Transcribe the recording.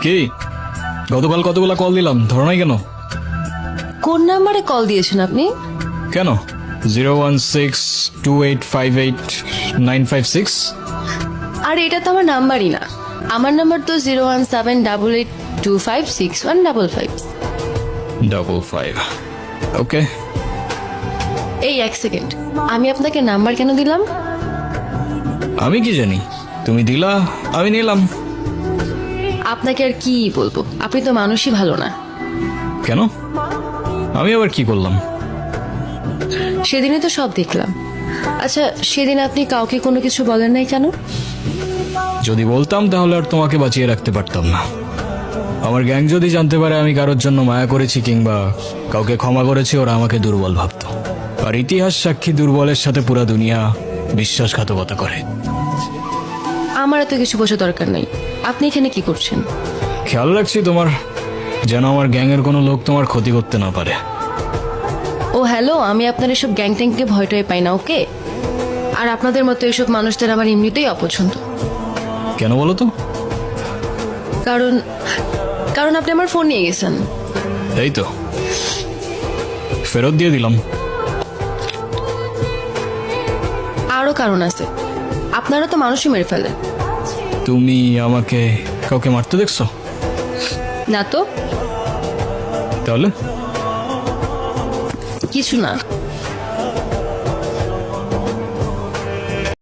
কি গতকাল কতগুলা কল দিলাম, ধরো নাই কেন? কোন নাম্বারে কল দিয়েছেন আপনি? কেন? 01628589556। আর এটা তো আমার নাম্বারই না। আমার নাম্বার তো 01788256155। 55 ওকে। এই এক সেকেন্ড, আমি আপনাকে নাম্বার কেন দিলাম? আমি কি জানি, তুমি দিলা, আমি নিলাম। আপনাকে আর কি বলবো, আপনি তো মানুষই ভালো না। কেন? আমি আবার কি করলাম? সেদিনই তো সব দেখলাম। আচ্ছা, সেদিন আপনি কাউকে কোনো কিছু বলেন নাই কেন? যদি বলতাম তাহলে আর তোমাকে বাঁচিয়ে রাখতে পারতাম না। আমার গ্যাং যদি জানতে পারে আমি কারোর জন্য মায়া করেছি কিংবা কাউকে ক্ষমা করেছি, ওরা আমাকে দুর্বল ভাবতো। আর ইতিহাস সাক্ষী, দুর্বলের সাথে পুরা দুনিয়া বিশ্বাসঘাতকতা করে। আমার এত কিছু বোঝা দরকার নাই। আপনি এখানে কি করছেন? খেয়াল রাখছি তোমার, যেন আমার গ্যাংয়ের কোনো লোক তোমার ক্ষতি করতে না পারে। ও হ্যালো, আমি আপনার এসব গ্যাং ট্যাংকে ভয়টাই পাই না, ওকে? আর আপনাদের মতো এসব মানুষদের আমার এমনিতেই অপছন্দ। কেন বলো তো? কারণ কারণ আপনি আমার ফোন নিয়ে গেছেন। এই তো ফেরত দিয়ে দিলাম। আরও কারণ আছে, আপনারা তো মানুষই মেরে ফেলেন। তুমি আমাকে কাউকে মারতে দেখছো? না তো, তাহলে কিছু না।